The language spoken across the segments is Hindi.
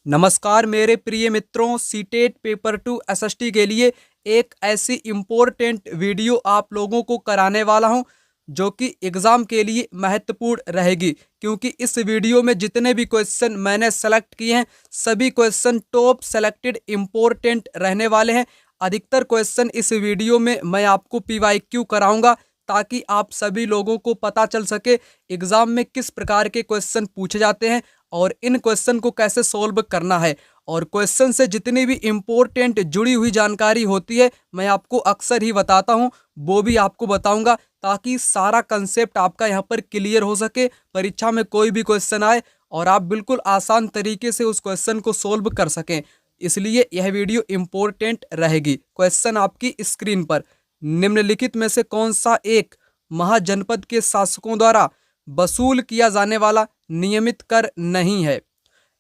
नमस्कार मेरे प्रिय मित्रों, सीटेट पेपर टू एसएसटी के लिए एक ऐसी इम्पोर्टेंट वीडियो आप लोगों को कराने वाला हूं जो कि एग्ज़ाम के लिए महत्वपूर्ण रहेगी, क्योंकि इस वीडियो में जितने भी क्वेश्चन मैंने सेलेक्ट किए हैं सभी क्वेश्चन टॉप सेलेक्टेड इम्पोर्टेंट रहने वाले हैं। अधिकतर क्वेश्चन इस वीडियो में मैं आपको पीवाईक्यू कराऊंगा ताकि आप सभी लोगों को पता चल सके एग्ज़ाम में किस प्रकार के क्वेश्चन पूछे जाते हैं और इन क्वेश्चन को कैसे सॉल्व करना है। और क्वेश्चन से जितनी भी इम्पोर्टेंट जुड़ी हुई जानकारी होती है मैं आपको अक्सर ही बताता हूं, वो भी आपको बताऊंगा ताकि सारा कंसेप्ट आपका यहां पर क्लियर हो सके। परीक्षा में कोई भी क्वेश्चन आए और आप बिल्कुल आसान तरीके से उस क्वेश्चन को सॉल्व कर सकें, इसलिए यह वीडियो इम्पोर्टेंट रहेगी। क्वेश्चन आपकी स्क्रीन पर, निम्नलिखित में से कौन सा एक महाजनपद के शासकों द्वारा वसूल किया जाने वाला नियमित कर नहीं है।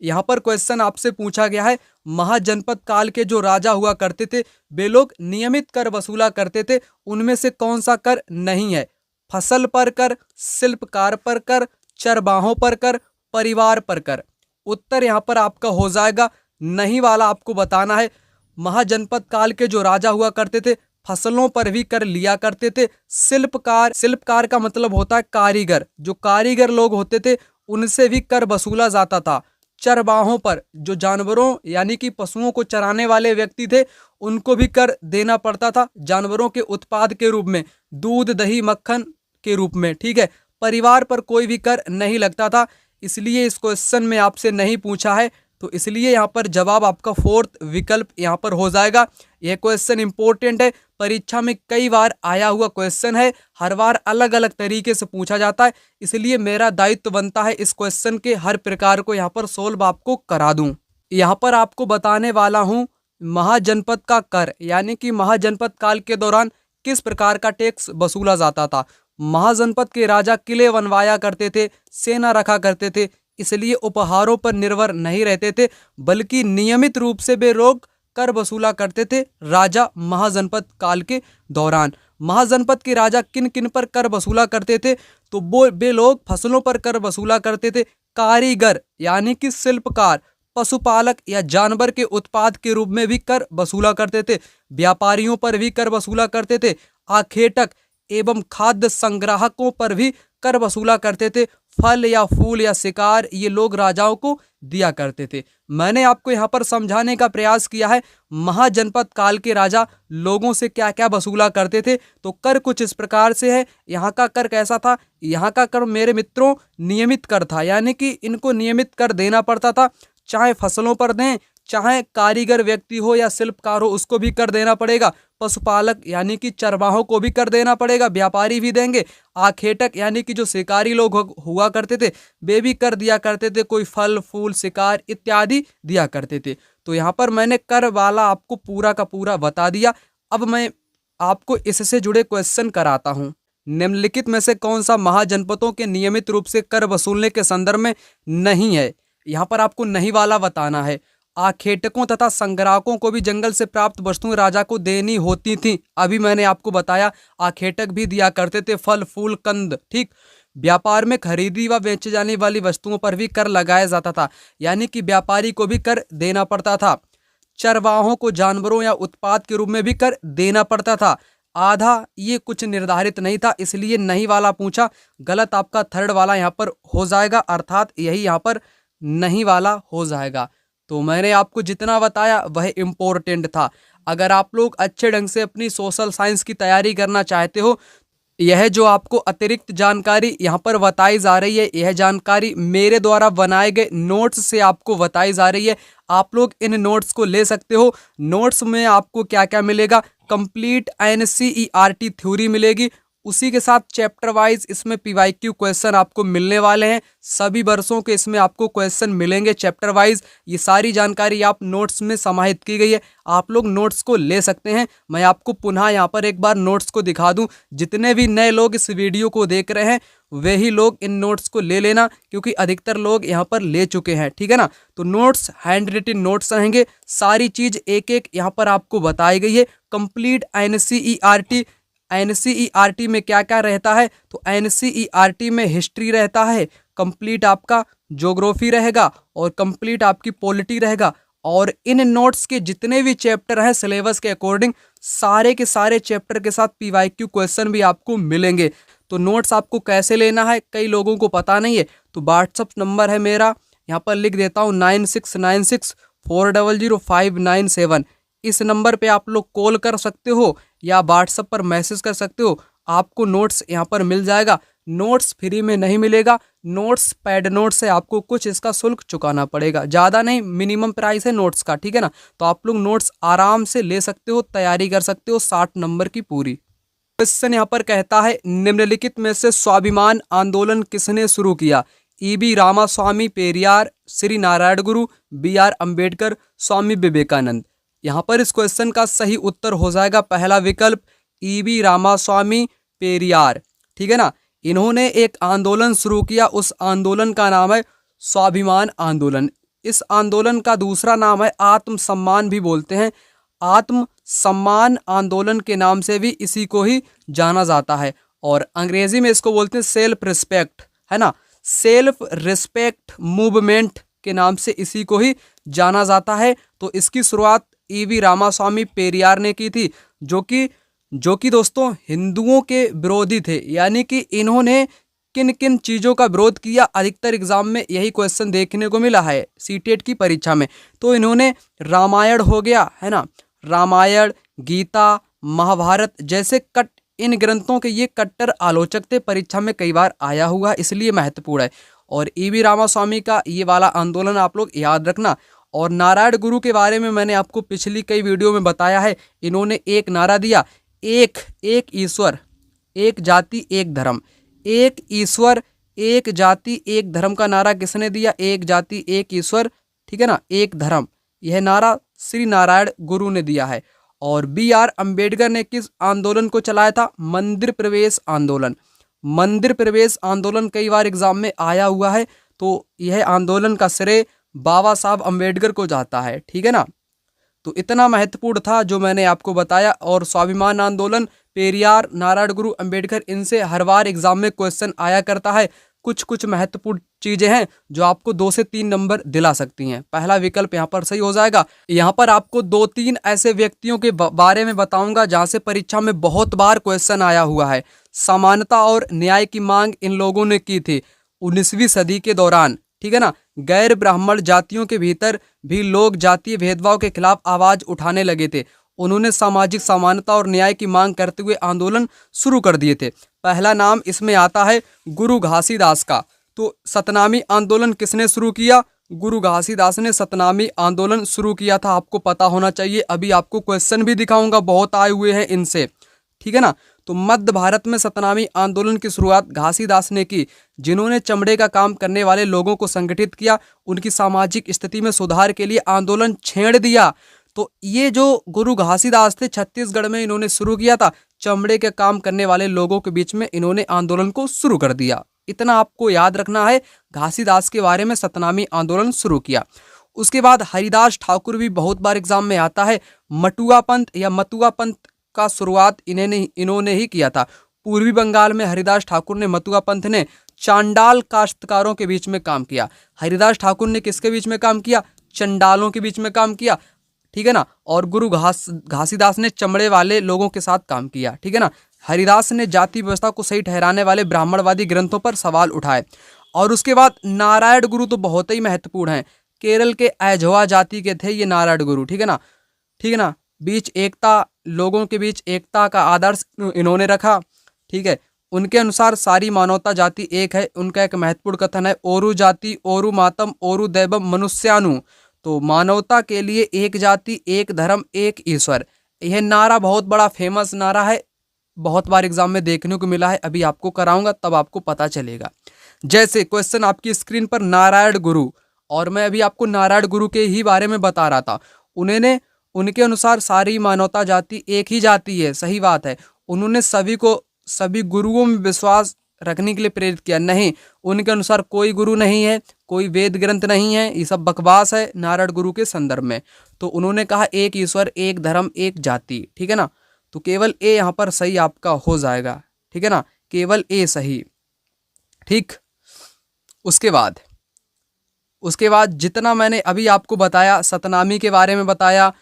यहाँ पर क्वेश्चन आपसे पूछा गया है, महाजनपद काल के जो राजा हुआ करते थे वे लोग नियमित कर वसूला करते थे, उनमें से कौन सा कर नहीं है। फसल पर कर, शिल्पकार पर कर, चरवाहों पर कर, परिवार पर कर। उत्तर यहाँ पर आपका हो जाएगा नहीं वाला, आपको बताना है। महाजनपद काल के जो राजा हुआ करते थे फसलों पर भी कर लिया करते थे। शिल्पकार का मतलब होता है कारीगर, जो कारीगर लोग होते थे उनसे भी कर वसूला जाता था। चरवाहों पर, जो जानवरों यानी कि पशुओं को चराने वाले व्यक्ति थे उनको भी कर देना पड़ता था, जानवरों के उत्पाद के रूप में, दूध दही मक्खन के रूप में, ठीक है। परिवार पर कोई भी कर नहीं लगता था, इसलिए इस क्वेश्चन में आपसे नहीं पूछा है, तो इसलिए यहाँ पर जवाब आपका फोर्थ विकल्प यहाँ पर हो जाएगा। यह क्वेश्चन इंपॉर्टेंट है, परीक्षा में कई बार आया हुआ क्वेश्चन है, हर बार अलग अलग तरीके से पूछा जाता है, इसलिए मेरा दायित्व बनता है इस क्वेश्चन के हर प्रकार को यहाँ पर सोल्व आपको करा दूं। यहाँ पर आपको बताने वाला हूँ महाजनपद का कर, यानी कि महाजनपद काल के दौरान किस प्रकार का टैक्स वसूला जाता था। महाजनपद के राजा किले बनवाया करते थे, सेना रखा करते थे, इसलिए उपहारों पर निर्भर नहीं रहते थे, बल्कि नियमित रूप से वे लोग कर वसूला करते थे राजा महाजनपद काल के दौरान। महाजनपद के राजा किन किन पर कर वसूला करते थे, तो वो वे लोग फसलों पर कर वसूला करते थे, कारीगर यानी कि शिल्पकार, पशुपालक या जानवर के उत्पाद के रूप में भी कर वसूला करते थे, व्यापारियों पर भी कर वसूला करते थे, आखेटक एवं खाद्य संग्राहकों पर भी कर वसूला करते थे, फल या फूल या शिकार ये लोग राजाओं को दिया करते थे। मैंने आपको यहाँ पर समझाने का प्रयास किया है महाजनपद काल के राजा लोगों से क्या क्या वसूला करते थे। तो कर कुछ इस प्रकार से है। यहाँ का कर कैसा था, यहाँ का कर मेरे मित्रों नियमित कर था, यानी कि इनको नियमित कर देना पड़ता था, चाहे फसलों पर दें, चाहे कारीगर व्यक्ति हो या शिल्पकार हो उसको भी कर देना पड़ेगा, पशुपालक यानी कि चरवाहों को भी कर देना पड़ेगा, व्यापारी भी देंगे, आखेटक यानी कि जो शिकारी लोग हुआ करते थे वे भी कर दिया करते थे, कोई फल फूल शिकार इत्यादि दिया करते थे। तो यहाँ पर मैंने कर वाला आपको पूरा का पूरा बता दिया। अब मैं आपको इससे जुड़े क्वेश्चन कराता हूँ। निम्नलिखित में से कौन सा महाजनपदों के नियमित रूप से कर वसूलने के संदर्भ में नहीं है। यहाँ पर आपको नहीं वाला बताना है। आखेटकों तथा संग्राहकों को भी जंगल से प्राप्त वस्तुएं राजा को देनी होती थी, अभी मैंने आपको बताया आखेटक भी दिया करते थे फल फूल कंद, ठीक। व्यापार में खरीदी व बेचे जाने वाली वस्तुओं पर भी कर लगाया जाता था, यानी कि व्यापारी को भी कर देना पड़ता था। चरवाहों को जानवरों या उत्पाद के रूप में भी कर देना पड़ता था। आधा ये कुछ निर्धारित नहीं था, इसलिए नहीं वाला पूछा, गलत आपका थर्ड वाला यहाँ पर हो जाएगा, अर्थात यही यहाँ पर नहीं वाला हो जाएगा। तो मैंने आपको जितना बताया वह इम्पोर्टेंट था। अगर आप लोग अच्छे ढंग से अपनी सोशल साइंस की तैयारी करना चाहते हो, यह जो आपको अतिरिक्त जानकारी यहाँ पर बताई जा रही है, यह जानकारी मेरे द्वारा बनाए गए नोट्स से आपको बताई जा रही है। आप लोग इन नोट्स को ले सकते हो। नोट्स में आपको क्या क्या मिलेगा, कंप्लीट एनसीईआरटी थ्योरी मिलेगी, उसी के साथ चैप्टर वाइज इसमें पीवाईक्यू क्वेश्चन आपको मिलने वाले हैं। सभी वर्षों के इसमें आपको क्वेश्चन मिलेंगे चैप्टर वाइज। ये सारी जानकारी आप नोट्स में समाहित की गई है, आप लोग नोट्स को ले सकते हैं। मैं आपको पुनः यहाँ पर एक बार नोट्स को दिखा दूं। जितने भी नए लोग इस वीडियो को देख रहे हैं वही लोग इन नोट्स को ले लेना, क्योंकि अधिकतर लोग यहाँ पर ले चुके हैं, ठीक है ना। तो नोट्स हैंड रिटन नोट्स रहेंगे, सारी चीज एक एक यहाँ पर आपको बताई गई है। कंप्लीट एनसीईआरटी में क्या क्या रहता है, तो एनसीईआरटी में हिस्ट्री रहता है, कंप्लीट आपका ज्योग्राफी रहेगा और कंप्लीट आपकी पॉलिटी रहेगा। और इन नोट्स के जितने भी चैप्टर हैं सिलेबस के अकॉर्डिंग सारे के सारे चैप्टर के साथ पीवाईक्यू क्वेश्चन भी आपको मिलेंगे। तो नोट्स आपको कैसे लेना है कई लोगों को पता नहीं है, तो व्हाट्सअप नंबर है मेरा, यहाँ पर लिख देता हूँ 9696400597। इस नंबर पे आप लोग कॉल कर सकते हो या व्हाट्सएप पर मैसेज कर सकते हो, आपको नोट्स यहाँ पर मिल जाएगा। नोट्स फ्री में नहीं मिलेगा, नोट्स पैड नोट्स है, आपको कुछ इसका शुल्क चुकाना पड़ेगा, ज़्यादा नहीं, मिनिमम प्राइस है नोट्स का, ठीक है ना। तो आप लोग नोट्स आराम से ले सकते हो, तैयारी कर सकते हो 60 नंबर की पूरी। क्वेश्चन यहाँ पर कहता है निम्नलिखित में से स्वाभिमान आंदोलन किसने शुरू किया? ईबी रामास्वामी पेरियार, श्री नारायण गुरु, BR अम्बेडकर, स्वामी विवेकानंद। यहाँ पर इस क्वेश्चन का सही उत्तर हो जाएगा पहला विकल्प ईबी रामास्वामी पेरियार, ठीक है ना। इन्होंने एक आंदोलन शुरू किया, उस आंदोलन का नाम है स्वाभिमान आंदोलन। इस आंदोलन का दूसरा नाम है आत्म सम्मान भी बोलते हैं, आत्म सम्मान आंदोलन के नाम से भी इसी को ही जाना जाता है। और अंग्रेजी में इसको बोलते हैं सेल्फ रिस्पेक्ट, है ना, सेल्फ रिस्पेक्ट मूवमेंट के नाम से इसी को ही जाना जाता है। तो इसकी शुरुआत ईवी रामास्वामी पेरियार ने की थी, जो कि दोस्तों हिंदुओं के विरोधी थे। यानी कि इन्होंने किन किन चीज़ों का विरोध किया, अधिकतर एग्जाम में यही क्वेश्चन देखने को मिला है सीटेट की परीक्षा में। तो इन्होंने रामायण हो गया, है ना, रामायण, गीता, महाभारत जैसे इन ग्रंथों के ये कट्टर आलोचक थे, परीक्षा में कई बार आया हुआ, इसलिए महत्वपूर्ण है। और ईवी रामास्वामी का ये वाला आंदोलन आप लोग याद रखना। और नारायण गुरु के बारे में मैंने आपको पिछली कई वीडियो में बताया है। इन्होंने एक नारा दिया, एक ईश्वर, एक जाति, एक धर्म। एक ईश्वर, एक जाति, एक धर्म का नारा किसने दिया? एक जाति, एक ईश्वर, ठीक है ना, एक धर्म। यह नारा श्री नारायण गुरु ने दिया है। और BR अम्बेडकर ने किस आंदोलन को चलाया था? मंदिर प्रवेश आंदोलन। मंदिर प्रवेश आंदोलन कई बार एग्जाम में आया हुआ है, तो यह आंदोलन का श्रेय बाबा साहब अम्बेडकर को जाता है, ठीक है ना। तो इतना महत्वपूर्ण था जो मैंने आपको बताया। और स्वाभिमान आंदोलन, पेरियार, नारायण गुरु, अम्बेडकर, इनसे हर बार एग्जाम में क्वेश्चन आया करता है। कुछ महत्वपूर्ण चीजें हैं जो आपको 2 से 3 नंबर दिला सकती हैं। पहला विकल्प यहाँ पर सही हो जाएगा। यहाँ पर आपको 2-3 ऐसे व्यक्तियों के बारे में बताऊंगा जहाँ से परीक्षा में बहुत बार क्वेश्चन आया हुआ है। समानता और न्याय की मांग इन लोगों ने की थी 19वीं सदी के दौरान, ठीक है ना। गैर ब्राह्मण जातियों के भीतर भी लोग जातीय भेदभाव के खिलाफ आवाज उठाने लगे थे। उन्होंने सामाजिक समानता और न्याय की मांग करते हुए आंदोलन शुरू कर दिए थे। पहला नाम इसमें आता है गुरु घासीदास का। तो सतनामी आंदोलन किसने शुरू किया? गुरु घासीदास ने सतनामी आंदोलन शुरू किया था, आपको पता होना चाहिए। अभी आपको क्वेश्चन भी दिखाऊंगा, बहुत आए हुए हैं इनसे, ठीक है ना। तो मध्य भारत में सतनामी आंदोलन की शुरुआत घासीदास ने की, जिन्होंने चमड़े का काम करने वाले लोगों को संगठित किया, उनकी सामाजिक स्थिति में सुधार के लिए आंदोलन छेड़ दिया। तो ये जो गुरु घासीदास थे, छत्तीसगढ़ में इन्होंने शुरू किया था, चमड़े के काम करने वाले लोगों के बीच में इन्होंने आंदोलन को शुरू कर दिया। इतना आपको याद रखना है घासीदास के बारे में, सतनामी आंदोलन शुरू किया। उसके बाद हरिदास ठाकुर भी बहुत बार एग्जाम में आता है। मटुआ पंथ या मतुआ पंथ का शुरुआत इन्होंने ही किया था। पूर्वी बंगाल में हरिदास ठाकुर ने, मतुआ पंथ ने चांडाल काश्तकारों के बीच में काम किया। हरिदास ठाकुर ने किसके बीच में काम किया? चंडालों के बीच में काम किया, ठीक है ना। और गुरु घासीदास ने चमड़े वाले लोगों के साथ काम किया, ठीक है ना। हरिदास ने जाति व्यवस्था को सही ठहराने वाले ब्राह्मणवादी ग्रंथों पर सवाल उठाए। और उसके बाद नारायण गुरु तो बहुत ही महत्वपूर्ण है। केरल के ऐझवा जाति के थे ये नारायण गुरु, ठीक है ना, ठीक है ना। बीच एकता, लोगों के बीच एकता का आदर्श इन्होंने रखा, ठीक है। उनके अनुसार सारी मानवता जाति एक है। उनका एक महत्वपूर्ण कथन है, ओरु जाति ओरु मातम ओरु दैवम मनुष्यानु। तो मानवता के लिए एक जाति, एक धर्म, एक ईश्वर। यह नारा बहुत बड़ा फेमस नारा है, बहुत बार एग्जाम में देखने को मिला है। अभी आपको कराऊंगा तब आपको पता चलेगा। जैसे क्वेश्चन आपकी स्क्रीन पर नारायण गुरु, और मैं अभी आपको नारायण गुरु के ही बारे में बता रहा था। उनके अनुसार सारी मानवता जाति एक ही जाति है, सही बात है। उन्होंने सभी गुरुओं में विश्वास रखने के लिए प्रेरित किया। नहीं, उनके अनुसार कोई गुरु नहीं है, कोई वेद ग्रंथ नहीं है, ये सब बकवास है नारायण गुरु के संदर्भ में। तो उन्होंने कहा एक ईश्वर, एक धर्म, एक जाति, ठीक है ना। तो केवल ए यहाँ पर सही आपका हो जाएगा, ठीक है ना, केवल ए सही, ठीक। उसके बाद जितना मैंने अभी आपको बताया, सतनामी के बारे में बताया,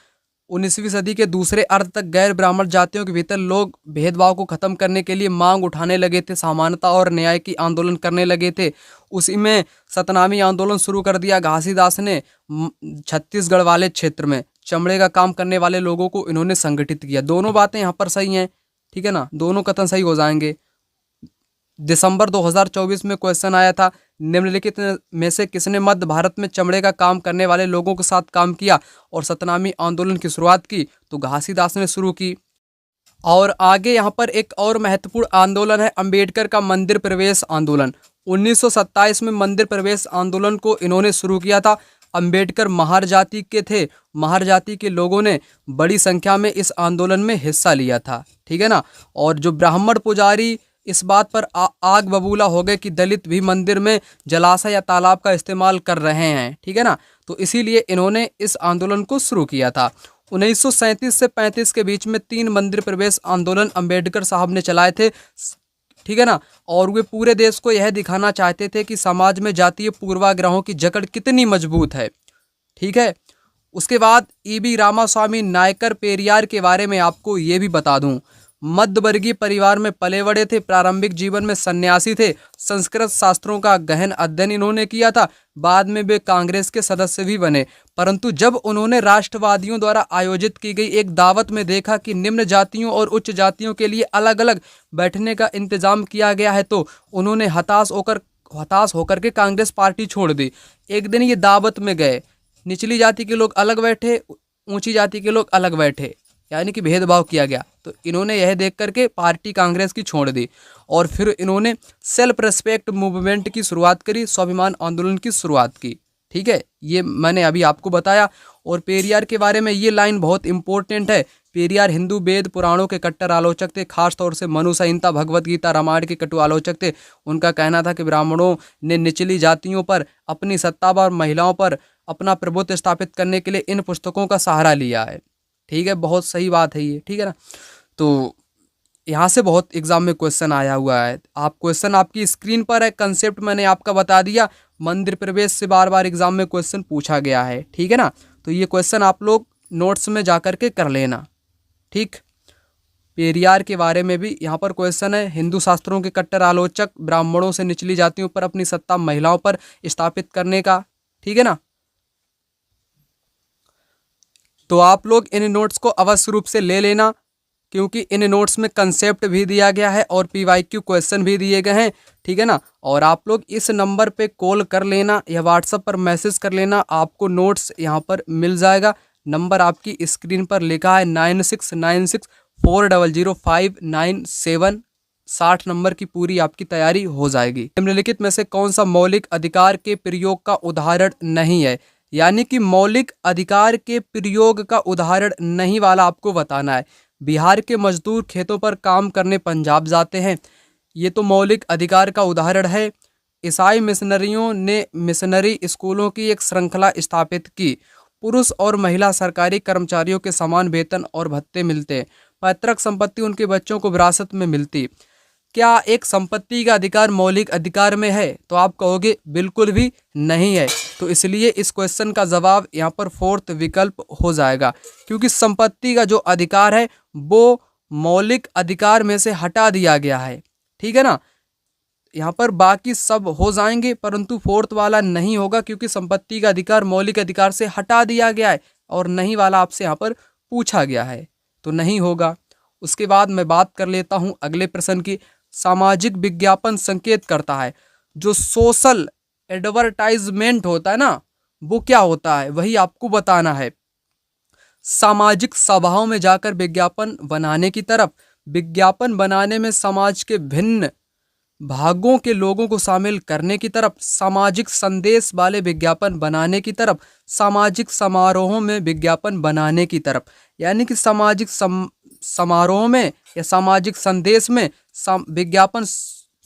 19वीं सदी के दूसरे अर्ध तक गैर ब्राह्मण जातियों के भीतर लोग भेदभाव को खत्म करने के लिए मांग उठाने लगे थे, समानता और न्याय की आंदोलन करने लगे थे। उसी में सतनामी आंदोलन शुरू कर दिया घासीदास ने। छत्तीसगढ़ वाले क्षेत्र में चमड़े का काम करने वाले लोगों को इन्होंने संगठित किया। दोनों बातें यहाँ पर सही हैं, ठीक है ना, दोनों कथन सही हो जाएंगे। दिसंबर 2024 में क्वेश्चन आया था, निम्नलिखित में से किसने मध्य भारत में चमड़े का काम करने वाले लोगों के साथ काम किया और सतनामी आंदोलन की शुरुआत की? तो घासीदास ने शुरू की। और आगे यहाँ पर एक और महत्वपूर्ण आंदोलन है, अंबेडकर का मंदिर प्रवेश आंदोलन। 1927 में मंदिर प्रवेश आंदोलन को इन्होंने शुरू किया था। अंबेडकर महार जाति के थे। महार जाति के लोगों ने बड़ी संख्या में इस आंदोलन में हिस्सा लिया था, ठीक है ना। और जो ब्राह्मण पुजारी इस बात पर आग बबूला हो गए कि दलित भी मंदिर में जलाशय या तालाब का इस्तेमाल कर रहे हैं, ठीक है ना, तो इसीलिए इन्होंने इस आंदोलन को शुरू किया था। 1937 से 35 के बीच में 3 मंदिर प्रवेश आंदोलन अंबेडकर साहब ने चलाए थे, ठीक है ना। और वे पूरे देश को यह दिखाना चाहते थे कि समाज में जातीय पूर्वाग्रहों की जकड़ कितनी मजबूत है, ठीक है। उसके बाद ईबी रामास्वामी नायकर पेरियार के बारे में आपको ये भी बता दूं। मध्यवर्गीय परिवार में पले बड़े थे, प्रारंभिक जीवन में सन्यासी थे, संस्कृत शास्त्रों का गहन अध्ययन इन्होंने किया था। बाद में वे कांग्रेस के सदस्य भी बने, परंतु जब उन्होंने राष्ट्रवादियों द्वारा आयोजित की गई एक दावत में देखा कि निम्न जातियों और उच्च जातियों के लिए अलग अलग बैठने का इंतजाम किया गया है, तो उन्होंने हताश होकर के कांग्रेस पार्टी छोड़ दी। एक दिन ये दावत में गए, निचली जाति के लोग अलग बैठे, ऊंची जाति के लोग अलग बैठे, यानी कि भेदभाव किया गया। तो इन्होंने यह देख करके पार्टी कांग्रेस की छोड़ दी और फिर इन्होंने सेल्फ रेस्पेक्ट मूवमेंट की शुरुआत करी, स्वाभिमान आंदोलन की शुरुआत की, ठीक है। ये मैंने अभी आपको बताया। और पेरियार के बारे में ये लाइन बहुत इंपॉर्टेंट है। पेरियार हिंदू वेद पुराणों के कट्टर आलोचक थे, खासतौर से मनु संहिता, भगवत गीता, रामायण के कटु आलोचक थे। उनका कहना था कि ब्राह्मणों ने निचली जातियों पर अपनी सत्ता और महिलाओं पर अपना प्रभुत्व स्थापित करने के लिए इन पुस्तकों का सहारा लिया है, ठीक है। बहुत सही बात है ये, ठीक है ना। तो यहाँ से बहुत एग्जाम में क्वेश्चन आया हुआ है। आप क्वेश्चन आपकी स्क्रीन पर है, कंसेप्ट मैंने आपका बता दिया। मंदिर प्रवेश से बार बार एग्जाम में क्वेश्चन पूछा गया है, ठीक है ना। तो ये क्वेश्चन आप लोग नोट्स में जा कर के कर लेना, ठीक। पेरियार के बारे में भी यहाँ पर क्वेश्चन है, हिंदू शास्त्रों के कट्टर आलोचक, ब्राह्मणों से निचली जातियों पर अपनी सत्ता महिलाओं पर स्थापित करने का, ठीक है ना। तो आप लोग इन नोट्स को अवश्य रूप से ले लेना, क्योंकि इन नोट्स में कंसेप्ट भी दिया गया है और पीवाईक्यू क्वेश्चन भी दिए गए हैं, ठीक है ना। और आप लोग इस नंबर पे कॉल कर लेना या व्हाट्सएप पर मैसेज कर लेना, आपको नोट्स यहाँ पर मिल जाएगा। नंबर आपकी स्क्रीन पर लिखा है 9696400597। 60 नंबर की पूरी आपकी तैयारी हो जाएगी। निम्नलिखित में से कौन सा मौलिक अधिकार के प्रयोग का उदाहरण नहीं है? यानी कि मौलिक अधिकार के प्रयोग का उदाहरण नहीं वाला आपको बताना है। बिहार के मजदूर खेतों पर काम करने पंजाब जाते हैं, ये तो मौलिक अधिकार का उदाहरण है। ईसाई मिशनरियों ने मिशनरी स्कूलों की एक श्रृंखला स्थापित की। पुरुष और महिला सरकारी कर्मचारियों के समान वेतन और भत्ते मिलते। पैतृक संपत्ति उनके बच्चों को विरासत में मिलती। क्या एक संपत्ति का अधिकार मौलिक अधिकार में है? तो आप कहोगे बिल्कुल भी नहीं है। तो इसलिए इस क्वेश्चन का जवाब यहाँ पर 4th विकल्प हो जाएगा, क्योंकि संपत्ति का जो अधिकार है वो मौलिक अधिकार में से हटा दिया गया है, ठीक है ना। यहाँ पर बाकी सब हो जाएंगे, परंतु 4th वाला नहीं होगा, क्योंकि संपत्ति का अधिकार मौलिक अधिकार से हटा दिया गया है और नहीं वाला आपसे यहाँ पर पूछा गया है, तो नहीं होगा। उसके बाद मैं बात कर लेता हूँ अगले प्रश्न की। सामाजिक विज्ञापन संकेत करता है। जो सोशल एडवर्टाइजमेंट होता है ना, वो क्या होता है वही आपको बताना है। सामाजिक सभाओं में जाकर विज्ञापन बनाने की तरफ, विज्ञापन बनाने में समाज के भिन्न भागों के लोगों को शामिल करने की तरफ, सामाजिक संदेश वाले विज्ञापन बनाने की तरफ, सामाजिक समारोहों में विज्ञापन बनाने की तरफ। यानी कि सामाजिक समारोह में या सामाजिक संदेश में विज्ञापन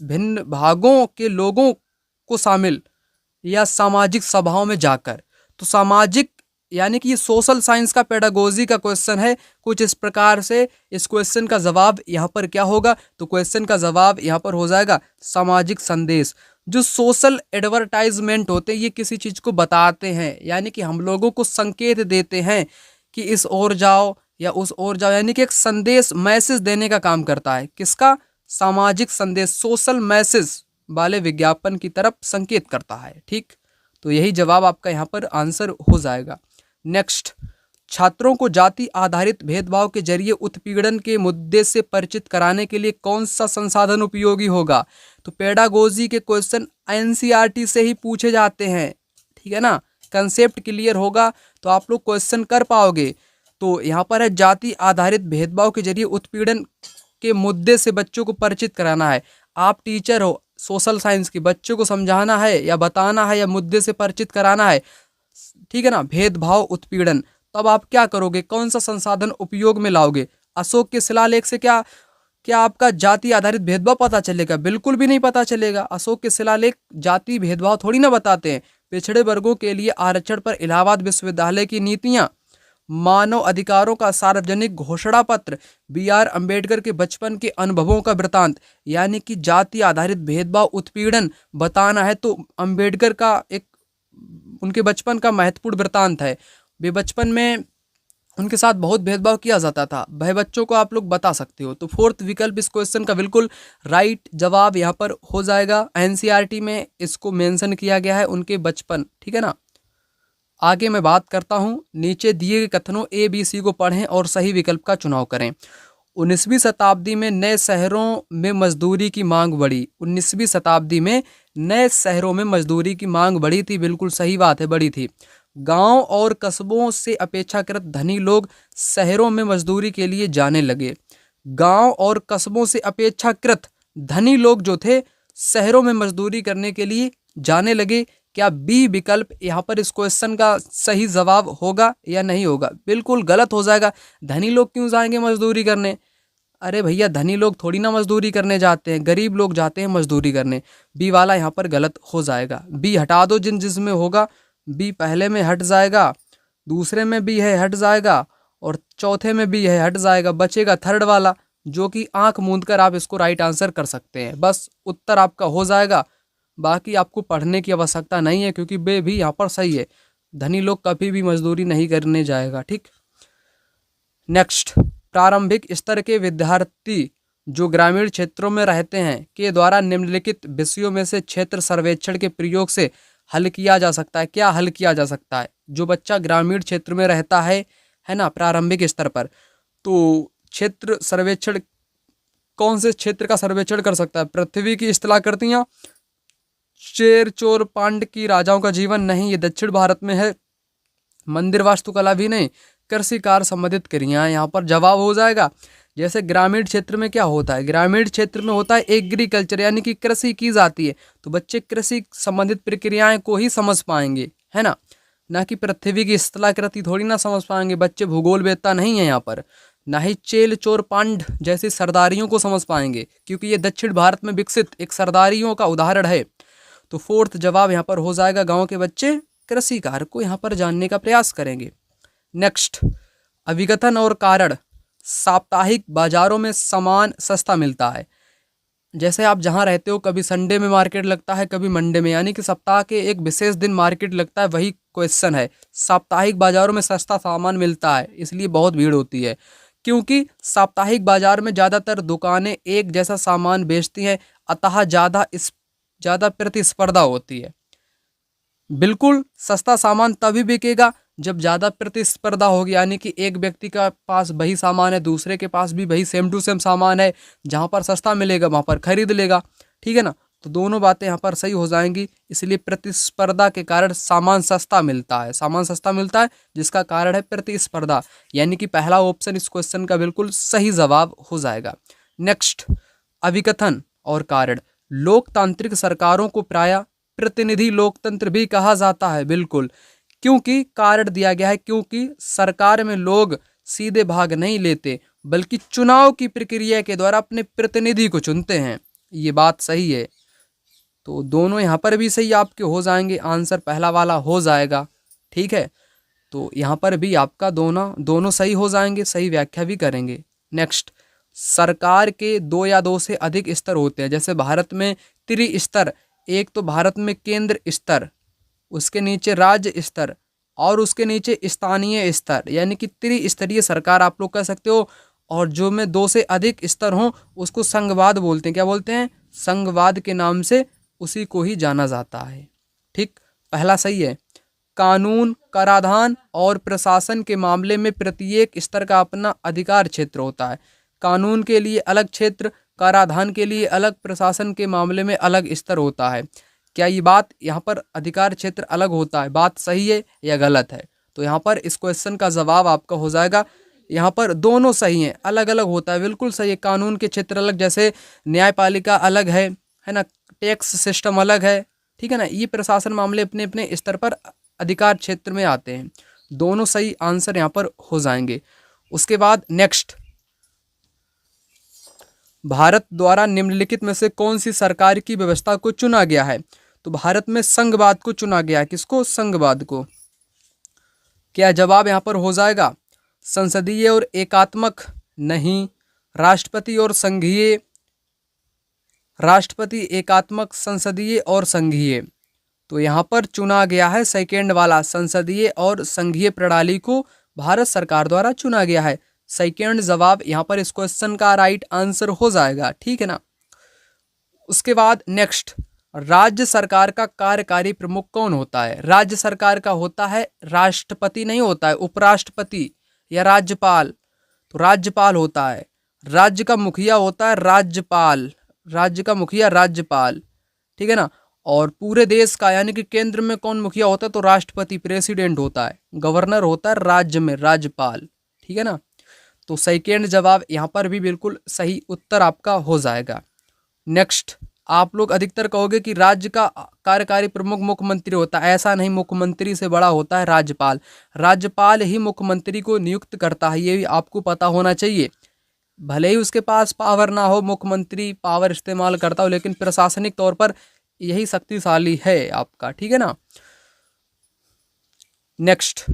भिन्न भागों के लोगों को शामिल या सामाजिक सभाओं में जाकर। तो सामाजिक यानी कि ये सोशल साइंस का पेडागोजी का क्वेश्चन है। कुछ इस प्रकार से इस क्वेश्चन का जवाब यहाँ पर क्या होगा, तो क्वेश्चन का जवाब यहाँ पर हो जाएगा सामाजिक संदेश। जो सोशल एडवर्टाइजमेंट होते हैं ये किसी चीज को बताते हैं, यानी कि हम लोगों को संकेत देते हैं कि इस ओर जाओ या उस ओर जाओ, यानी कि एक संदेश मैसेज देने का काम करता है। किसका? सामाजिक संदेश, सोशल मैसेज वाले विज्ञापन की तरफ संकेत करता है। ठीक, तो यही जवाब आपका यहाँ पर आंसर हो जाएगा। नेक्स्ट, छात्रों को जाति आधारित भेदभाव के जरिए उत्पीड़न के मुद्दे से परिचित कराने के लिए कौन सा संसाधन उपयोगी होगा? तो पेडागोजी के क्वेश्चन एनसीईआरटी से ही पूछे जाते हैं, ठीक है ना। कंसेप्ट क्लियर होगा तो आप लोग क्वेश्चन कर पाओगे। तो यहाँ पर है जाति आधारित भेदभाव के जरिए उत्पीड़न के मुद्दे से बच्चों को परिचित कराना है। आप टीचर हो सोशल साइंस की, बच्चों को समझाना है या बताना है या मुद्दे से परिचित कराना है, ठीक है ना, भेदभाव उत्पीड़न। तब आप क्या करोगे, कौन सा संसाधन उपयोग में लाओगे? अशोक के शिलालेख से क्या क्या आपका जाति आधारित भेदभाव पता चलेगा? बिल्कुल भी नहीं पता चलेगा। अशोक के शिलालेख जाति भेदभाव थोड़ी ना बताते हैं। पिछड़े वर्गों के लिए आरक्षण पर इलाहाबाद विश्वविद्यालय की नीतियां, मानव अधिकारों का सार्वजनिक घोषणा पत्र, बी.आर. अंबेडकर के बचपन के अनुभवों का वृतांत, यानी कि जाति आधारित भेदभाव उत्पीड़न बताना है तो अंबेडकर का एक उनके बचपन का महत्वपूर्ण वृतांत है। वे बचपन में उनके साथ बहुत भेदभाव किया जाता था, वह बच्चों को आप लोग बता सकते हो। तो फोर्थ विकल्प इस क्वेश्चन का बिल्कुल राइट जवाब यहाँ पर हो जाएगा। एनसीईआरटी में इसको मेंशन किया गया है, उनके बचपन, ठीक है ना। आगे मैं बात करता हूँ, नीचे दिए गए कथनों ए बी सी को पढ़ें और सही विकल्प का चुनाव करें। 19वीं शताब्दी में नए शहरों में मजदूरी की मांग बढ़ी। 19वीं शताब्दी में नए शहरों में मजदूरी की मांग बढ़ी थी, बिल्कुल सही बात है, बढ़ी थी। गांव और कस्बों से अपेक्षाकृत धनी लोग शहरों में मजदूरी के लिए जाने लगे। गांव और कस्बों से अपेक्षाकृत धनी लोग जो थे शहरों में मजदूरी करने के लिए जाने लगे। क्या बी विकल्प यहाँ पर इस क्वेश्चन का सही जवाब होगा या नहीं होगा? बिल्कुल गलत हो जाएगा। धनी लोग क्यों जाएंगे मजदूरी करने? अरे भैया, धनी लोग थोड़ी ना मजदूरी करने जाते हैं, गरीब लोग जाते हैं मजदूरी करने। बी वाला यहाँ पर गलत हो जाएगा। बी हटा दो, जिसमें होगा बी पहले में हट जाएगा, दूसरे में भी है हट जाएगा और चौथे में भी है हट जाएगा। बचेगा थर्ड वाला, जो कि आंख मूंद कर आप इसको राइट आंसर कर सकते हैं। बस उत्तर आपका हो जाएगा, बाकी आपको पढ़ने की आवश्यकता नहीं है क्योंकि बे भी यहाँ पर सही है। धनी लोग कभी भी मजदूरी नहीं करने जाएगा। ठीक, नेक्स्ट, प्रारंभिक स्तर के विद्यार्थी जो ग्रामीण क्षेत्रों में रहते हैं के द्वारा निम्नलिखित विषयों में से क्षेत्र सर्वेक्षण के प्रयोग से हल किया जा सकता है। क्या हल किया जा सकता है? जो बच्चा ग्रामीण क्षेत्र में रहता है ना, प्रारंभिक स्तर पर, तो क्षेत्र सर्वेक्षण, कौन से क्षेत्र का सर्वेक्षण कर सकता है? पृथ्वी की स्थलाकृतियां, चेर चोर पांड की राजाओं का जीवन नहीं, ये दक्षिण भारत में है। मंदिर वास्तुकला भी नहीं, कृषि कार्य संबंधित क्रियाएं यहाँ पर जवाब हो जाएगा। जैसे ग्रामीण क्षेत्र में क्या होता है? ग्रामीण क्षेत्र में होता है एग्रीकल्चर, यानी कि कृषि की जाती है, तो बच्चे कृषि संबंधित प्रक्रियाएं को ही समझ पाएंगे, है ना, ना कि पृथ्वी की स्थलाकृति थोड़ी ना समझ पाएंगे। बच्चे भूगोल वेत्ता नहीं है यहाँ पर। ना ही चेल चोर पांड जैसी सरदारियों को समझ पाएंगे, क्योंकि ये दक्षिण भारत में विकसित एक सरदारियों का उदाहरण है। तो फोर्थ जवाब यहाँ पर हो जाएगा, गाँव के बच्चे कृषि कार्य को यहाँ पर जानने का प्रयास करेंगे। नेक्स्ट, अभिकथन और कारण। साप्ताहिक बाजारों में सामान सस्ता मिलता है। जैसे आप जहाँ रहते हो, कभी संडे में मार्केट लगता है, कभी मंडे में, यानी कि सप्ताह के एक विशेष दिन मार्केट लगता है, वही क्वेश्चन है। साप्ताहिक बाजारों में सस्ता सामान मिलता है, इसलिए बहुत भीड़ होती है, क्योंकि साप्ताहिक बाजार में ज़्यादातर दुकानें एक जैसा सामान बेचती हैं, अतः ज़्यादा प्रतिस्पर्धा होती है। बिल्कुल, सस्ता सामान तभी बिकेगा जब ज़्यादा प्रतिस्पर्धा होगी, यानी कि एक व्यक्ति का पास वही सामान है, दूसरे के पास भी वही सेम टू सेम सामान है, जहाँ पर सस्ता मिलेगा वहाँ पर खरीद लेगा, ठीक है ना। तो दोनों बातें यहाँ पर सही हो जाएंगी, इसलिए प्रतिस्पर्धा के कारण सामान सस्ता मिलता है। सामान सस्ता मिलता है जिसका कारण है प्रतिस्पर्धा, यानी कि पहला ऑप्शन इस क्वेश्चन का बिल्कुल सही जवाब हो जाएगा। नेक्स्ट, अभिकथन और कारण। लोकतांत्रिक सरकारों को प्रायः प्रतिनिधि लोकतंत्र भी कहा जाता है, बिल्कुल, क्योंकि कारण दिया गया है, क्योंकि सरकार में लोग सीधे भाग नहीं लेते बल्कि चुनाव की प्रक्रिया के द्वारा अपने प्रतिनिधि को चुनते हैं। ये बात सही है, तो दोनों यहाँ पर भी सही आपके हो जाएंगे, आंसर पहला वाला हो जाएगा, ठीक है। तो यहाँ पर भी आपका दोनों सही हो जाएंगे, सही व्याख्या भी करेंगे। नेक्स्ट, सरकार के 2 या 2 से अधिक स्तर होते हैं। जैसे भारत में त्रिस्तर, एक तो भारत में केंद्र स्तर, उसके नीचे राज्य स्तर और उसके नीचे स्थानीय स्तर, यानी कि त्रिस्तरीय सरकार आप लोग कह सकते हो। और जो में 2 से अधिक स्तर हों उसको संघवाद बोलते हैं। क्या बोलते हैं? संघवाद के नाम से उसी को ही जाना जाता है। ठीक, पहला सही है। कानून, कराधान और प्रशासन के मामले में प्रत्येक स्तर का अपना अधिकार क्षेत्र होता है। कानून के लिए अलग क्षेत्र, कराधान के लिए अलग, प्रशासन के मामले में अलग स्तर होता है। क्या ये बात यहाँ पर अधिकार क्षेत्र अलग होता है, बात सही है या गलत है? तो यहाँ पर इस क्वेश्चन का जवाब आपका हो जाएगा, यहाँ पर दोनों सही हैं, अलग अलग होता है, बिल्कुल सही है। कानून के क्षेत्र अलग, जैसे न्यायपालिका अलग है ना, टैक्स सिस्टम अलग है, ठीक है ना। ये प्रशासन मामले अपने अपने स्तर पर अधिकार क्षेत्र में आते हैं। दोनों सही आंसर यहाँ पर हो जाएंगे। उसके बाद नेक्स्ट, भारत द्वारा निम्नलिखित में से कौन सी सरकार की व्यवस्था को चुना गया है? तो भारत में संघवाद को चुना गया है। किसको? संघवाद को। क्या जवाब यहाँ पर हो जाएगा संसदीय और एकात्मक? नहीं। राष्ट्रपति और संघीय? राष्ट्रपति, एकात्मक, संसदीय और संघीय। तो यहाँ पर चुना गया है सेकेंड वाला, संसदीय और संघीय प्रणाली को भारत सरकार द्वारा चुना गया है। सेकेंड जवाब यहाँ पर इस क्वेश्चन का राइट आंसर हो जाएगा, ठीक है ना। उसके बाद नेक्स्ट, राज्य सरकार का कार्यकारी प्रमुख कौन होता है? राज्य सरकार का होता है राष्ट्रपति, नहीं होता है उपराष्ट्रपति या राज्यपाल। तो राज्यपाल होता है। राज्य का मुखिया होता है राज्यपाल, राज्य का मुखिया राज्यपाल, ठीक है ना। और पूरे देश का यानी कि केंद्र में कौन मुखिया होता है? तो राष्ट्रपति, प्रेसिडेंट होता है। गवर्नर होता है राज्य में राज्यपाल, ठीक है ना। तो सेकेंड जवाब यहाँ पर भी बिल्कुल सही उत्तर आपका हो जाएगा। नेक्स्ट, आप लोग अधिकतर कहोगे कि राज्य का कार्यकारी प्रमुख मुख्यमंत्री होता है। ऐसा नहीं, मुख्यमंत्री से बड़ा होता है राज्यपाल। राज्यपाल ही मुख्यमंत्री को नियुक्त करता है, ये भी आपको पता होना चाहिए। भले ही उसके पास पावर ना हो, मुख्यमंत्री पावर इस्तेमाल करता हो, लेकिन प्रशासनिक तौर पर यही शक्तिशाली है आपका, ठीक है ना। नेक्स्ट,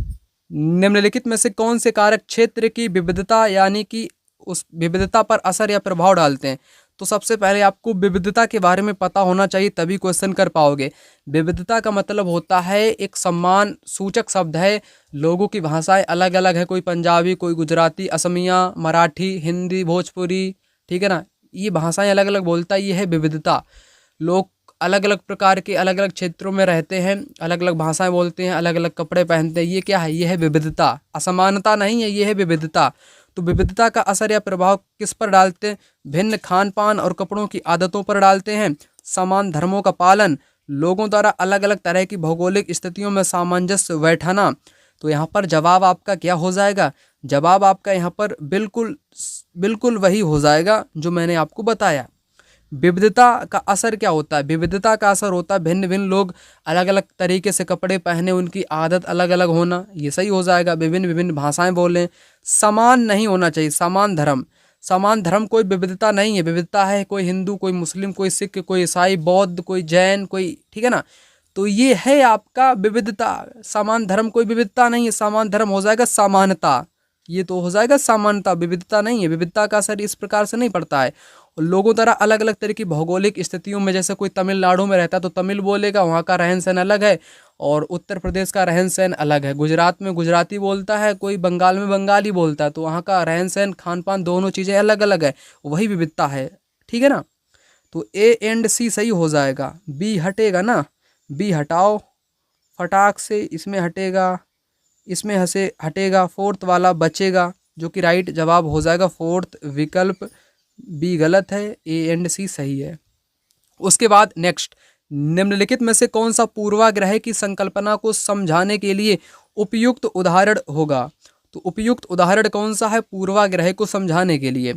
निम्नलिखित में से कौन से कारक क्षेत्र की विविधता यानी कि उस विविधता पर असर या प्रभाव डालते हैं? तो सबसे पहले आपको विविधता के बारे में पता होना चाहिए, तभी क्वेश्चन कर पाओगे। विविधता का मतलब होता है एक सम्मान सूचक शब्द है। लोगों की भाषाएं अलग अलग है, कोई पंजाबी, कोई गुजराती, असमिया, मराठी, हिंदी, भोजपुरी, ठीक है ना। ये भाषाएं अलग अलग बोलता है, ये है विविधता। लोग अलग अलग प्रकार के अलग अलग क्षेत्रों में रहते हैं, अलग अलग भाषाएं बोलते हैं, अलग अलग कपड़े पहनते हैं, ये क्या है? ये है विविधता। असमानता नहीं है, ये है विविधता। तो विविधता का असर या प्रभाव किस पर डालते हैं? भिन्न खान पान और कपड़ों की आदतों पर डालते हैं। समान धर्मों का पालन, लोगों द्वारा अलग अलग तरह की भौगोलिक स्थितियों में सामंजस्य बैठाना। तो यहाँ पर जवाब आपका क्या हो जाएगा? जवाब आपका यहाँ पर बिल्कुल बिल्कुल वही हो जाएगा जो मैंने आपको बताया। विविधता का असर क्या होता है? विविधता का असर होता है भिन्न भिन्न लोग अलग अलग तरीके से कपड़े पहने, उनकी आदत अलग अलग होना, ये सही हो जाएगा। विभिन्न विभिन्न भाषाएं बोलें, समान नहीं होना चाहिए। समान धर्म, समान धर्म कोई विविधता नहीं है। विविधता है कोई हिंदू, कोई मुस्लिम, कोई सिख, कोई ईसाई, बौद्ध, कोई जैन, कोई, ठीक है ना। तो ये है आपका विविधता। समान धर्म कोई विविधता नहीं है। समान धर्म हो जाएगा समानता, ये तो हो जाएगा समानता, विविधता नहीं है। विविधता का असर इस प्रकार से नहीं पड़ता है। लोगों द्वारा अलग अलग तरह की भौगोलिक स्थितियों में, जैसे कोई तमिलनाडु में रहता है तो तमिल बोलेगा, वहाँ का रहन सहन अलग है, और उत्तर प्रदेश का रहन सहन अलग है। गुजरात में गुजराती बोलता है, कोई बंगाल में बंगाली बोलता है, तो वहाँ का रहन सहन, खान पान, दोनों चीज़ें अलग अलग है, वही विविधता है, ठीक है ना। तो ए एंड सी सही हो जाएगा, बी हटेगा ना, बी हटाओ फटाक से, इसमें हटेगा, इसमें हंसे हटेगा, फोर्थ वाला बचेगा, जो कि राइट जवाब हो जाएगा। फोर्थ विकल्प बी गलत है, ए एंड सी सही है। उसके बाद नेक्स्ट, निम्नलिखित में से कौन सा पूर्वाग्रह की संकल्पना को समझाने के लिए उपयुक्त उदाहरण होगा? तो उपयुक्त उदाहरण कौन सा है पूर्वाग्रह को समझाने के लिए?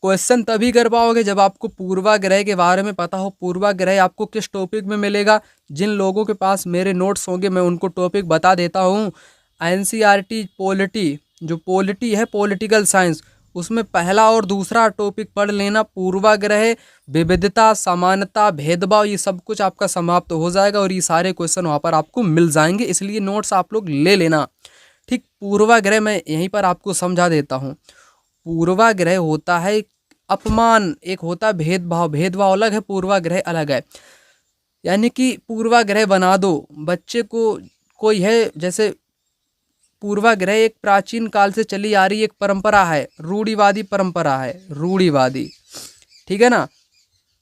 क्वेश्चन तभी कर पाओगे जब आपको पूर्वाग्रह के बारे में पता हो। पूर्वाग्रह आपको किस टॉपिक में मिलेगा? जिन लोगों के पास मेरे नोट्स होंगे मैं उनको टॉपिक बता देता हूँ। एनसीईआरटी पॉलिटी, जो पॉलिटी है पॉलिटिकल साइंस, उसमें पहला और दूसरा टॉपिक पढ़ लेना। पूर्वाग्रह, विविधता, समानता, भेदभाव, ये सब कुछ आपका समाप्त हो जाएगा और ये सारे क्वेश्चन वहाँ पर आपको मिल जाएंगे, इसलिए नोट्स आप लोग ले लेना। ठीक, पूर्वाग्रह मैं यहीं पर आपको समझा देता हूँ। पूर्वाग्रह होता है अपमान, एक होता है भेदभाव, भेदभाव अलग है, पूर्वाग्रह अलग है। यानी कि पूर्वाग्रह बना दो बच्चे को, कोई है जैसे पूर्वाग्रह एक प्राचीन काल से चली आ रही एक परंपरा है, रूढ़िवादी परंपरा है, रूढ़िवादी, ठीक है ना।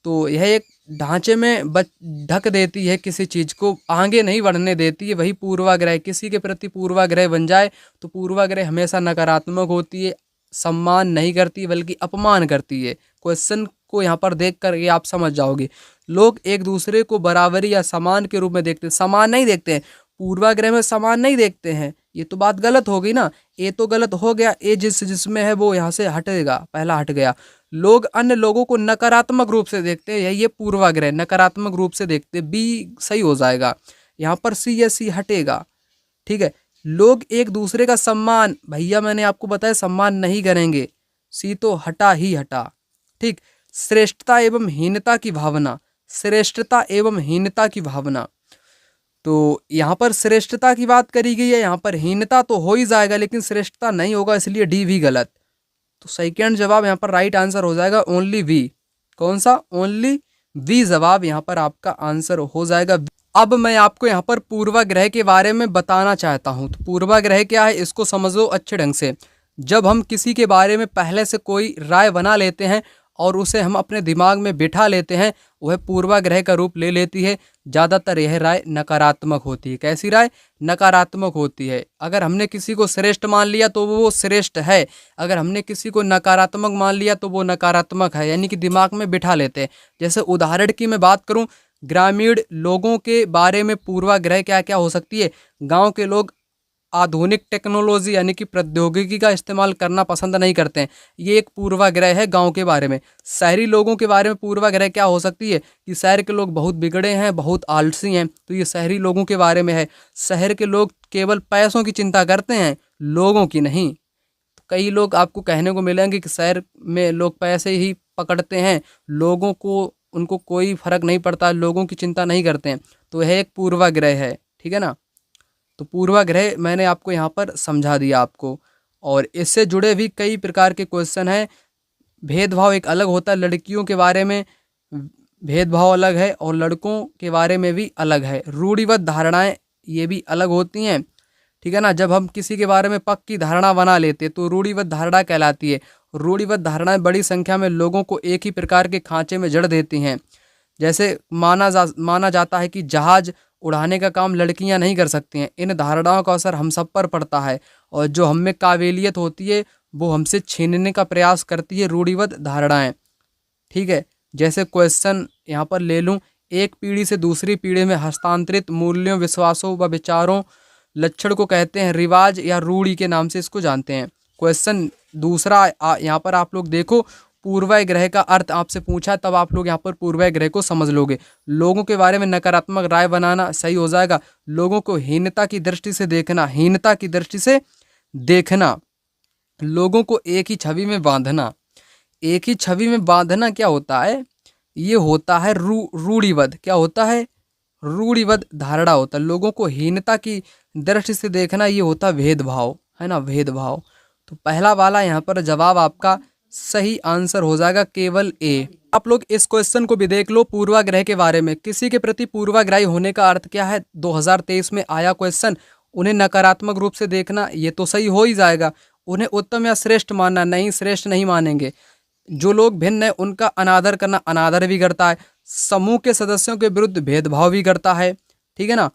तो यह एक ढांचे में ढक देती है, किसी चीज को आगे नहीं बढ़ने देती है। वही पूर्वाग्रह, किसी के प्रति पूर्वाग्रह बन जाए तो पूर्वाग्रह हमेशा नकारात्मक होती है, सम्मान नहीं करती बल्कि अपमान करती है। क्वेश्चन को यहाँ पर देख कर ये आप समझ जाओगे। लोग एक दूसरे को बराबरी या समान के रूप में देखते हैं, समान नहीं देखते हैं, पूर्वाग्रह में समान नहीं देखते हैं। ये तो बात गलत हो गई ना, ये तो गलत हो गया। ए जिसमें है वो यहाँ से हटेगा, पहला हट गया। लोग अन्य लोगों को नकारात्मक रूप से देखते हैं, ये पूर्वाग्रह, नकारात्मक रूप से देखते हैं। बी सही हो जाएगा, यहाँ पर सी या सी हटेगा, ठीक है। लोग एक दूसरे का सम्मान, भैया मैंने आपको बताया सम्मान नहीं करेंगे, सी तो हटा ही हटा, ठीक। श्रेष्ठता एवं हीनता की भावना, श्रेष्ठता एवं हीनता की भावना, तो यहाँ पर श्रेष्ठता की बात करी गई है, यहाँ पर हीनता तो हो ही जाएगा लेकिन श्रेष्ठता नहीं होगा, इसलिए डी भी गलत। तो सेकंड जवाब यहाँ पर राइट आंसर हो जाएगा ओनली वी। कौन सा? ओनली वी जवाब यहाँ पर आपका आंसर हो जाएगा। अब मैं आपको यहाँ पर पूर्वाग्रह के बारे में बताना चाहता हूँ। तो पूर्वाग्रह क्या है इसको समझ लो अच्छे ढंग से। जब हम किसी के बारे में पहले से कोई राय बना लेते हैं और उसे हम अपने दिमाग में बिठा लेते हैं, वह पूर्वाग्रह का रूप ले लेती है। ज़्यादातर यह राय नकारात्मक होती है। कैसी राय? नकारात्मक होती है। अगर हमने किसी को श्रेष्ठ मान लिया तो वो श्रेष्ठ है, अगर हमने किसी को नकारात्मक मान लिया तो वो नकारात्मक है, यानी कि दिमाग में बिठा लेते हैं। जैसे उदाहरण की मैं बात करूं, ग्रामीण लोगों के बारे में पूर्वाग्रह क्या क्या हो सकती है। गाँव के लोग आधुनिक टेक्नोलॉजी यानी कि प्रौद्योगिकी का इस्तेमाल करना पसंद नहीं करते हैं, ये एक पूर्वाग्रह है गांव के बारे में। शहरी लोगों के बारे में पूर्वाग्रह क्या हो सकती है कि शहर के लोग बहुत बिगड़े हैं, बहुत आलसी हैं, तो ये शहरी लोगों के बारे में है। शहर के लोग केवल पैसों की चिंता करते हैं, लोगों की नहीं। कई लोग आपको कहने को मिलेंगे कि शहर में लोग पैसे ही पकड़ते हैं, लोगों को उनको कोई फर्क नहीं पड़ता, लोगों की चिंता नहीं करते हैं, तो यह एक पूर्वाग्रह है, ठीक है ना। तो पूर्वाग्रह मैंने आपको यहाँ पर समझा दिया आपको। और इससे जुड़े भी कई प्रकार के क्वेश्चन हैं। भेदभाव एक अलग होता है, लड़कियों के बारे में भेदभाव अलग है और लड़कों के बारे में भी अलग है। रूढ़िबद्ध धारणाएं ये भी अलग होती हैं, ठीक है ना। जब हम किसी के बारे में पक्की धारणा बना लेते तो रूढ़िबद्ध धारणा कहलाती है। रूढ़िबद्ध धारणाएं बड़ी संख्या में लोगों को एक ही प्रकार के खांचे में जड़ देती हैं। जैसे माना जाता है कि जहाज उड़ाने का काम लड़कियां नहीं कर सकती हैं। इन धारणाओं का असर हम सब पर पड़ता है और जो हम में काबिलियत होती है वो हमसे छीनने का प्रयास करती है रूढ़िबद्ध धारणाएं, ठीक है। जैसे क्वेश्चन यहाँ पर ले लूँ, एक पीढ़ी से दूसरी पीढ़ी में हस्तांतरित मूल्यों, विश्वासों व विचारों लक्षण को कहते हैं रिवाज या रूढ़ी के नाम से इसको जानते हैं। क्वेश्चन दूसरा यहाँ पर आप लोग देखो, पूर्वाग्रह का अर्थ आपसे पूछा, तब आप लोग यहाँ पर पूर्वाग्रह को समझ लोगे। लोगों के बारे में नकारात्मक राय बनाना सही हो जाएगा। लोगों को हीनता की दृष्टि से देखना, हीनता की दृष्टि से देखना। लोगों को एक ही छवि में बांधना। एक ही छवि में बांधना क्या होता है? ये होता है रूढ़िबद्ध। क्या होता है? रूढ़िबद्ध धारणा होता है। लोगों को हीनता की दृष्टि से देखना, ये होता है भेदभाव, है ना, भेदभाव। तो पहला वाला यहाँ पर जवाब आपका सही आंसर हो जाएगा, केवल ए। आप लोग इस क्वेश्चन को भी देख लो पूर्वाग्रह के बारे में। किसी के प्रति पूर्वाग्रही होने का अर्थ क्या है? 2023 में आया क्वेश्चन। उन्हें नकारात्मक रूप से देखना, ये तो सही हो ही जाएगा। उन्हें उत्तम या श्रेष्ठ मानना, नहीं, श्रेष्ठ नहीं मानेंगे। जो लोग भिन्न है उनका अनादर करना, अनादर भी करता है। समूह के सदस्यों के विरुद्ध भेदभाव भी करता है, ठीक है ना।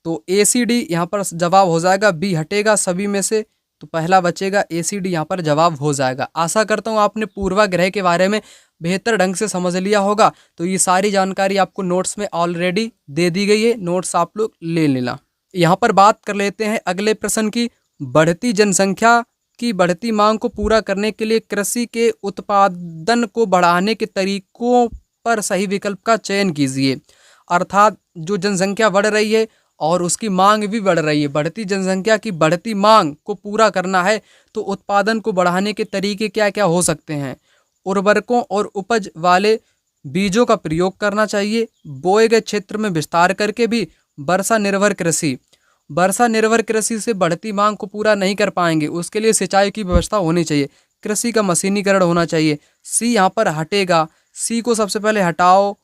तो ACD यहाँ पर जवाब हो जाएगा, बी हटेगा सभी में से, तो पहला बचेगा, ACD यहाँ पर जवाब हो जाएगा। आशा करता हूँ आपने पूर्वाग्रह के बारे में बेहतर ढंग से समझ लिया होगा। तो ये सारी जानकारी आपको नोट्स में ऑलरेडी दे दी गई है, नोट्स आप लोग ले लेना। यहाँ पर बात कर लेते हैं अगले प्रश्न की। बढ़ती जनसंख्या की बढ़ती मांग को पूरा करने के लिए कृषि के उत्पादन को बढ़ाने के तरीकों पर सही विकल्प का चयन कीजिए। अर्थात जो जनसंख्या बढ़ रही है और उसकी मांग भी बढ़ रही है, बढ़ती जनसंख्या की बढ़ती मांग को पूरा करना है तो उत्पादन को बढ़ाने के तरीके क्या क्या हो सकते हैं? उर्वरकों और उपज वाले बीजों का प्रयोग करना चाहिए, बोए गए क्षेत्र में विस्तार करके भी वर्षा निर्भर कृषि, वर्षा निर्भर कृषि से बढ़ती मांग को पूरा नहीं कर पाएंगे, उसके लिए सिंचाई की व्यवस्था होनी चाहिए। कृषि का मशीनीकरण होना चाहिए। सी यहाँ पर हटेगा। सी को सबसे पहले हटाओ,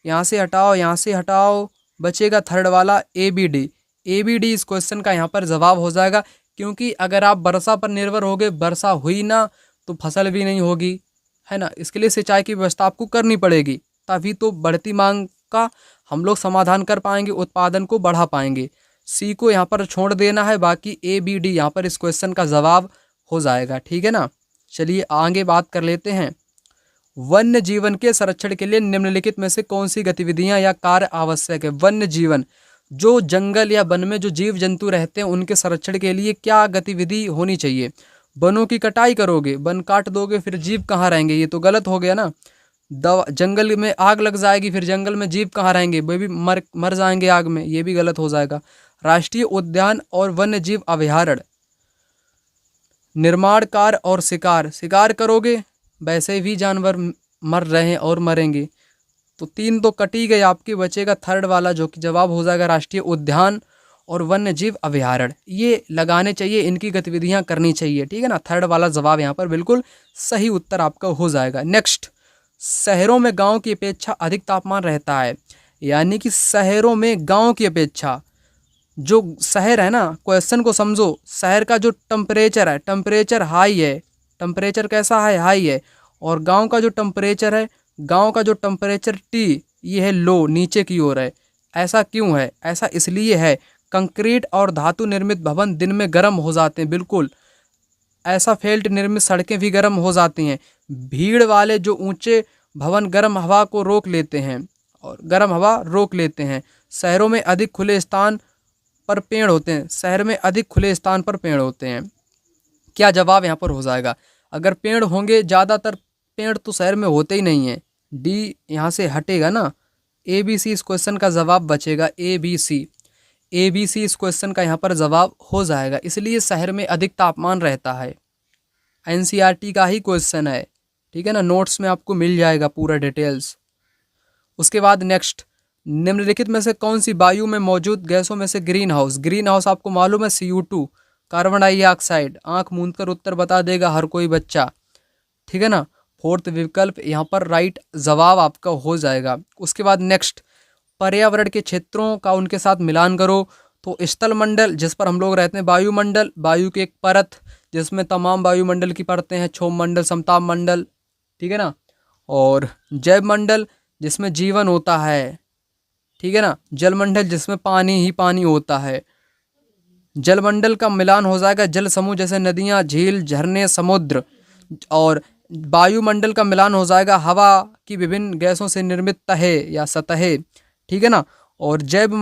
यहाँ से हटाओ, यहाँ से हटाओ, बचेगा थर्ड वाला A B D. A B D इस क्वेश्चन का यहाँ पर जवाब हो जाएगा, क्योंकि अगर आप वर्षा पर निर्भर होगे, वर्षा हुई ना तो फसल भी नहीं होगी, है ना। इसके लिए सिंचाई की व्यवस्था आपको करनी पड़ेगी, तभी तो बढ़ती मांग का हम लोग समाधान कर पाएंगे, उत्पादन को बढ़ा पाएंगे। सी को यहाँ पर छोड़ देना है, बाकी ए बी डी यहाँ पर इस क्वेश्चन का जवाब हो जाएगा, ठीक है ना। चलिए आगे बात कर लेते हैं। वन्य जीवन के संरक्षण के लिए निम्नलिखित में से कौन सी गतिविधियां या कार्य आवश्यक है। वन्य जीवन, जो जंगल या वन में जो जीव जंतु रहते हैं उनके संरक्षण के लिए क्या गतिविधि होनी चाहिए। वनों की कटाई करोगे, वन काट दोगे, फिर जीव कहाँ रहेंगे, ये तो गलत हो गया ना। दवा, जंगल में आग लग जाएगी, फिर जंगल में जीव कहाँ रहेंगे, वे भी मर जाएंगे आग में, ये भी गलत हो जाएगा। राष्ट्रीय उद्यान और वन्य जीव अभयारण्य, निर्माण कार्य और शिकार, शिकार करोगे वैसे भी जानवर मर रहे हैं और मरेंगे, तो तीन तो कटी गई आपकी, बचेगा थर्ड वाला जो कि जवाब हो जाएगा राष्ट्रीय उद्यान और वन्य जीव अभयारण्य। ये लगाने चाहिए, इनकी गतिविधियां करनी चाहिए, ठीक है ना। थर्ड वाला जवाब यहाँ पर बिल्कुल सही उत्तर आपका हो जाएगा। नेक्स्ट, शहरों में गांव की अपेक्षा अधिक तापमान रहता है, यानी कि शहरों में गांव की अपेक्षा, जो शहर है ना, क्वेश्चन को समझो, शहर का जो टेम्परेचर है, टेम्परेचर हाई है, टेम्परेचर कैसा है, हाई है, और गांव का जो टेम्परेचर है, गांव का जो टेम्परेचर टी, ये है लो, नीचे की ओर है। ऐसा क्यों है, ऐसा इसलिए है, कंक्रीट और धातु निर्मित भवन दिन में गर्म हो जाते हैं, बिल्कुल ऐसा फेल्ट निर्मित सड़कें भी गर्म हो जाती हैं। भीड़ वाले जो ऊंचे भवन गर्म हवा को रोक लेते हैं, और गर्म हवा रोक लेते हैं। शहरों में अधिक खुले स्थान पर पेड़ होते हैं, शहर में अधिक खुले स्थान पर पेड़ होते हैं। क्या जवाब यहाँ पर हो जाएगा, अगर पेड़ होंगे, ज़्यादातर पेड़ तो शहर में होते ही नहीं हैं, डी यहाँ से हटेगा ना। ए बी सी इस क्वेश्चन का जवाब बचेगा, A B C, A B C इस क्वेश्चन का यहाँ पर जवाब हो जाएगा, इसलिए शहर में अधिक तापमान रहता है। एनसीईआरटी का ही क्वेश्चन है, ठीक है ना, नोट्स में आपको मिल जाएगा पूरा डिटेल्स। उसके बाद नेक्स्ट, निम्नलिखित में से कौन सी वायु में मौजूद गैसों में से ग्रीन हाउस, ग्रीन हाउस आपको मालूम है CO2, कार्बन डाइऑक्साइड। आंख मूंद कर उत्तर बता देगा हर कोई बच्चा, ठीक है ना। फोर्थ विकल्प यहाँ पर राइट जवाब आपका हो जाएगा। उसके बाद नेक्स्ट, पर्यावरण के क्षेत्रों का उनके साथ मिलान करो, तो स्थल मंडल जिस पर हम लोग रहते हैं, वायुमंडल, वायु की एक परत जिसमें तमाम वायुमंडल की परतें हैं, क्षोभ मंडल, समताप मंडल, ठीक है ना, और जैव मंडल जिसमें जीवन होता है, ठीक है ना, जलमंडल जिसमें पानी ही पानी होता है। जलमंडल का मिलान हो जाएगा जल समूह जैसे नदियाँ, झील, झरने, समुद्र, और वायुमंडल का मिलान हो जाएगा हवा की विभिन्न गैसों से निर्मित तहें या सतहें, ठीक है ना। और जैव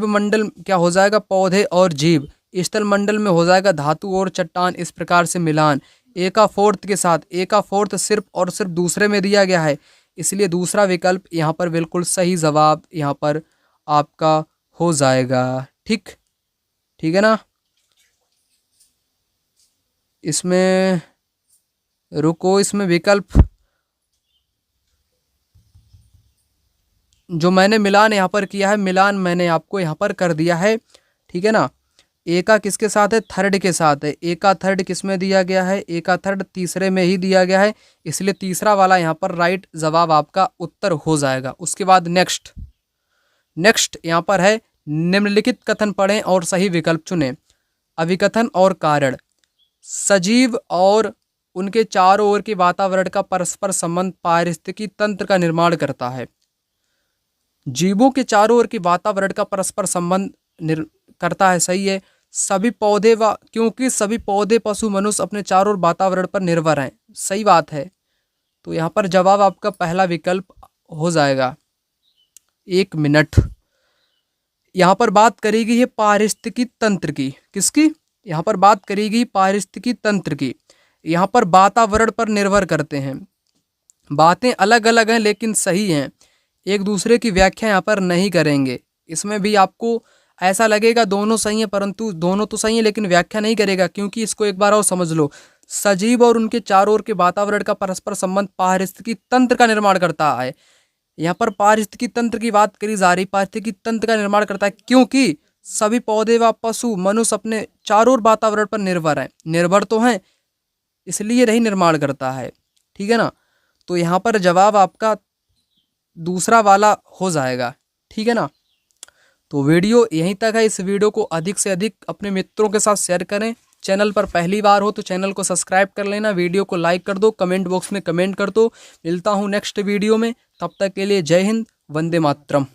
मंडल क्या हो जाएगा, पौधे और जीव। स्थल मंडल में हो जाएगा धातु और चट्टान, इस प्रकार से मिलान। ए का फोर्थ के साथ, ए का फोर्थ सिर्फ और सिर्फ दूसरे में दिया गया है, इसलिए दूसरा विकल्प यहाँ पर बिल्कुल सही जवाब यहाँ पर आपका हो जाएगा, ठीक है ना। इसमें रुको, इसमें विकल्प जो मैंने मिलान यहाँ पर किया है, मिलान मैंने आपको यहाँ पर कर दिया है, ठीक है ना। ए का किसके साथ है, थर्ड के साथ है। ए का थर्ड किस में दिया गया है, ए का थर्ड तीसरे में ही दिया गया है, इसलिए तीसरा वाला यहाँ पर राइट जवाब आपका उत्तर हो जाएगा। उसके बाद नेक्स्ट यहाँ पर है, निम्नलिखित कथन पढ़ें और सही विकल्प चुनें। अभिकथन और कारण, सजीव और उनके चारों ओर के वातावरण का परस्पर संबंध पारिस्थितिकी तंत्र का निर्माण करता है। जीवों के चारों ओर के वातावरण का परस्पर संबंध करता है, सही है। सभी पौधे क्योंकि सभी पौधे, पशु, मनुष्य अपने चारों ओर वातावरण पर निर्भर हैं, सही बात है। तो यहाँ पर जवाब आपका पहला विकल्प हो जाएगा। 1 मिनट, यहाँ पर बात करेगी है पारिस्थितिकी तंत्र की, किसकी, यहाँ पर बात करेगी पारिस्थितिकी तंत्र की। यहाँ पर वातावरण पर निर्भर करते हैं, बातें अलग अलग हैं लेकिन सही हैं, एक दूसरे की व्याख्या यहाँ पर नहीं करेंगे। इसमें भी आपको ऐसा लगेगा दोनों सही हैं, परंतु दोनों तो सही हैं लेकिन व्याख्या नहीं करेगा, क्योंकि इसको एक बार और समझ लो। सजीव और उनके चारों ओर के वातावरण का परस्पर संबंध पारिस्थितिकी तंत्र का निर्माण करता है। यहाँ पर पारिस्थितिकी तंत्र की बात करी जा रही, पारिस्थितिकी तंत्र का निर्माण करता है क्योंकि सभी पौधे व पशु मनुष्य अपने चारों ओर वातावरण पर निर्भर हैं। निर्भर तो हैं, इसलिए नहीं निर्माण करता है। ठीक है ना। तो यहाँ पर जवाब आपका दूसरा वाला हो जाएगा। ठीक है ना। तो वीडियो यहीं तक है। इस वीडियो को अधिक से अधिक अपने मित्रों के साथ शेयर करें। चैनल पर पहली बार हो तो चैनल को सब्सक्राइब कर लेना, वीडियो को लाइक कर दो, कमेंट बॉक्स में कमेंट कर दो। मिलता हूँ नेक्स्ट वीडियो में, तब तक के लिए जय हिंद, वंदे मातरम।